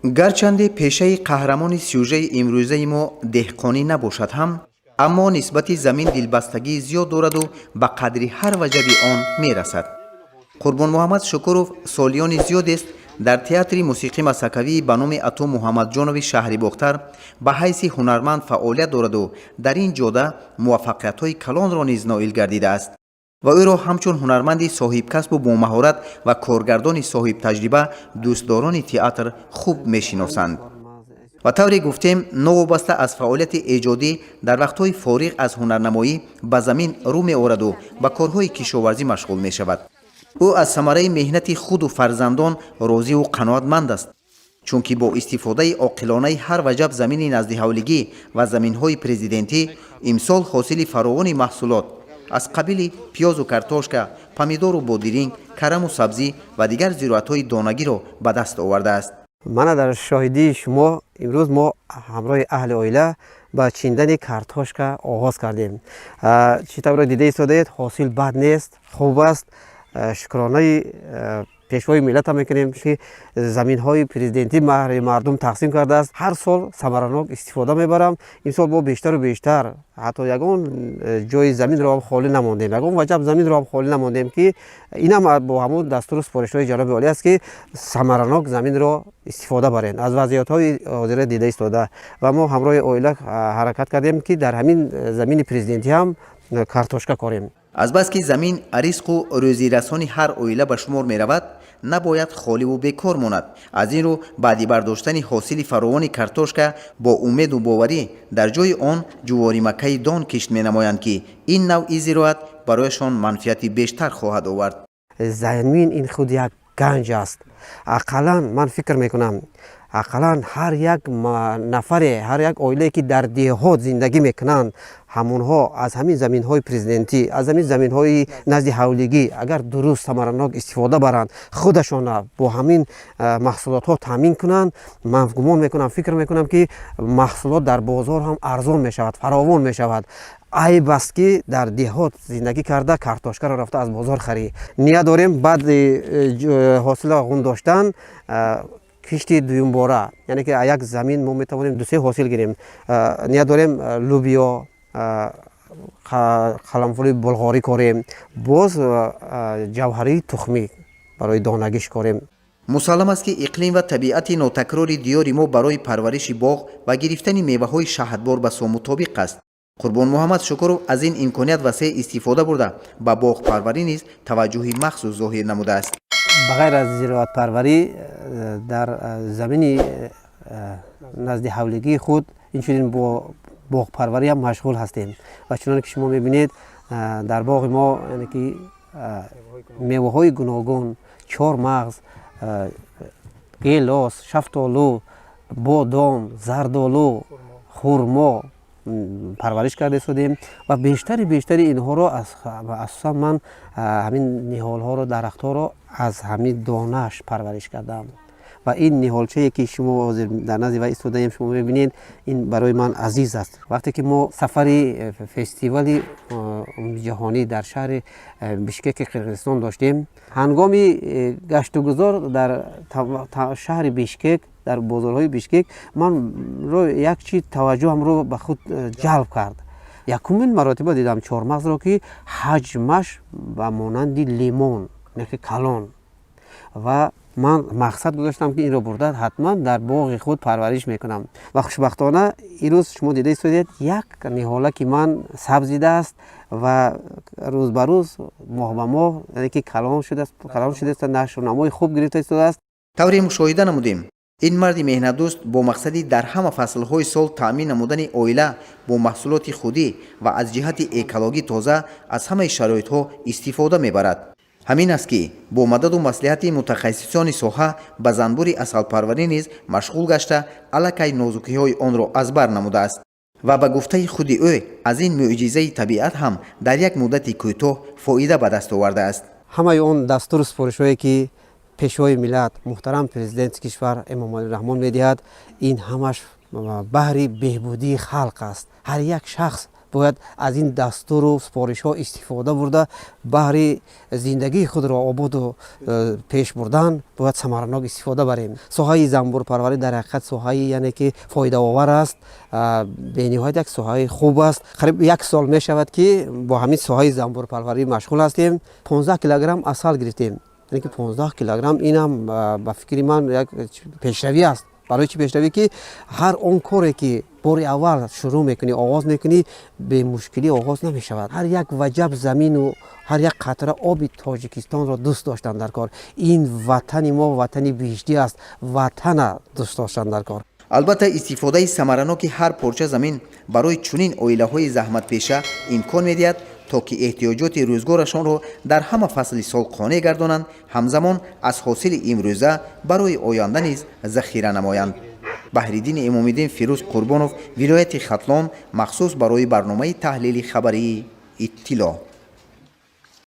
гарчанде пешаи қаҳрамони сюжаи имрӯзаи мо деҳқонӣ набошад ҳам, аммо нисбати замин дилбастагии зиёд дораду ба қадри ҳар ваҷаби он мерасад. қурбон муҳаммад шукуров солиёни зиёдест дар театри мусиқӣ масакавии ба номи ату муҳаммадҷонови шаҳри бохтар ба ҳайси ҳунарманд фаъолият дораду дар ин ҷода муваффақиятҳои калонро низ ноил гардидааст ва ӯро ҳамчун ҳунарманди соҳибкасбу бомаҳорат ва коргардони соҳибтаҷриба дӯстдорони театр хуб мешиносанд. ва тавре гуфтем, новобаста аз фаъолияти эҷодӣ дар вақтҳои фориғ аз ҳунарнамоӣ ба замин рӯ меораду ба корҳои кишоварзӣ машғул мешавад. ӯ аз самараи меҳнати худу фарзандон розиву қаноатманд аст, чунки бо истифодаи оқилонаи ҳар ваҷаб замини назди ва заминҳои президентӣ имсол ҳосили фаровони маҳсулот аз қабили пиёзу картошка, помидору бодиринг, караму сабзӣ ва дигар зироатҳои донагиро ба даст овардааст. мана дар шоҳидии шумо имрӯз мо ҳамроҳи аҳли оила ба чиндани картошка оғоз кардем. чӣ тавро дида истодаед, ҳосил бад нест, хуб аст. шукронаи пешвои миллата мекунем ки заминҳои президентӣ маҳри мардум тақсим кардааст. ҳар сол самаранок истифода мебарам. имсол мо бештару бештар ҳатто ягон ҷои заминро ҳам холӣ намондем, ягон ваҷаб заминро ҳам холӣ намондем ки инам бо ҳамун дастуру супоришҳои ҷаноби олӣ аст ки самаранок заминро истифода барем. аз вазъиятҳои ҳозира дида истода ва мо ҳамроҳи оила ҳаракат кардем ки дар ҳамин замини президентӣ ҳам картошка корем. азбаски замин ризқу рӯзирасони ҳар оила ба шумор меравад, набояд холиву бекор монад. аз ин рӯ баъди бардоштани ҳосили фаровони картошка бо умеду боварӣ дар ҷои он ҷуворимакаи дон кишт менамоянд ки ин навъи зироат барояшон манфиати бештар хоҳад овард. замин ин худ як ганҷ аст. ақаллан ман фикр мекунам ақаллан ҳар як нафаре, ҳар як оилае ки дар деҳот зиндагӣ мекунанд, ҳамонҳо аз ҳамин заминҳои президентӣ, аз ҳамин заминҳои назди ҳавлигӣ агар дуруст самаранок истифода баранд, худашонро бо ҳамин маҳсулотҳо таъмин кунанд, ман гумон мекунам, фикр мекунам ки маҳсулот дар бозор ҳам арзон мешавад, фаровон мешавад. айб аст ки дар деҳот зиндагӣ карда картошкаро рафта аз бозор харӣ. ният дорем баъди ҳосила ғун доштан кишти дуюмбора, яъне ки як замин мо метавонем ду се ҳосил гирем. ният дорем лубиё, қаламфули булғорӣ корем, боз ҷавҳарии тухмӣ барои донагиш корем. мусаллам аст ки иқлим ва табиати нотакрори диёри мо барои парвариши боғ ва гирифтани меваҳои шаҳдбор ба сом мутобиқ аст. қурбон муҳаммад шукуров аз ин имконият васеъ истифода бурда ба боғпарварӣ низ таваҷҷӯҳи махсус зоҳир намудааст. ба ғайр аз зироатпарварӣ дар замини назди ҳавлигии худ инчунин бо боғпарварӣ ҳам машғул ҳастем ва чуноне ки шумо мебинед дар боғи мо яъне ки меваҳои гуногун, чормағз, гелос, шафтолу, бодом, зардолу, хурмо парвариш карда истодем ва бештари инҳоро асосан ман ҳамин ниҳолҳоро, дарахтҳоро аз ҳамин донааш парвариш кардам ва ин ниҳолчае ки шумо ҳозир дар назди вай истодаем, шумо мебинед, ин барои ман азиз аст. вақте ки мо сафари фестивали ҷаҳонӣ дар шаҳри бишкеки қирғизистон доштем, ҳангоми гаштугузор дар шаҳри бишкек, дар бозорҳои бишкек, манро як чиз таваҷҷӯҳамро ба худ ҷалб кард. якумин маротиба дидам чормағзро ки ҳаҷмаш ба монанди лимон, яке калон, ва ман мақсад гузоштам ки инро бурда ҳатман дар боғи худ парвариш мекунам ва хушбахтона имрӯз шумо дида истодед як ниҳола ки ман сабз дидааст ва рӯз ба рӯз, моҳ ба моҳ, яъне ки калон шудааст, нашрунамои хуб гирифта истодааст. тавре мушоҳида намудем, ин марди меҳнатдӯст бо мақсади дар ҳама фаслҳои сол таъмин намудани оила бо маҳсулоти худӣ ва аз ҷиҳати экологӣ тоза аз ҳамаи шароитҳо истифода мебарад. ҳамин аст ки бо мададу маслиҳати мутахассисони соҳа ба занбури асалпарварӣ низ машғул гашта аллакай нозукиҳои онро аз бар намудааст ва ба гуфтаи худи ӯ аз ин мӯъҷизаи табиат ҳам дар як муддати кӯтоҳ фоида ба даст овардааст. ҳамаи он дастуру супоришҳое ки пешвои миллат муҳтарам президенти кишвар эмомалӣ раҳмон медиҳад, ин ҳамаш баҳри беҳбудии халқ аст. ҳар як шахс бояд аз ин дастуру супоришҳо истифода бурда баҳри зиндагии худро ободу пеш бурдан бояд самаранок истифода барем. соҳаи занбурпарварӣ дар ҳақиқат соҳаи яъне ки фоидаовар аст, бениҳоят як соҳаи хуб аст. қариб 1 сол мешавад ки бо ҳамин соҳаи занбурпарварӣ машғул ҳастем. 15 килограмм асал гирифтем. яъне ки 15 килограмм инам ба фикри ман як пешравӣ аст. барои чӣ пешравӣ ки ҳар он коре ки бори аввал шурӯъ мекунӣ, оғоз мекунӣ, бемушкилӣ оғоз намешавад. ҳар як ваҷаб замину ҳар як қатра оби Тоҷикистонро дӯст доштан дар кор. ин ватани мо ватани биҳиштӣ аст. ватана дӯст доштан дар кор. албатта истифодаи самараноки ҳар порча замин барои чунин оилаҳои заҳматпеша имкон медиҳад то ки эҳтиёҷоти рӯзгорашонро дар ҳама фасли сол қонеъ гардонанд, ҳамзамон аз ҳосили имрӯза барои оянда низ захира намоянд. баҳриддини эмомиддин, Фирӯз Қурбонов, вилояти Хатлон, махсус барои барномаи таҳлили хабарии Иттилоъ.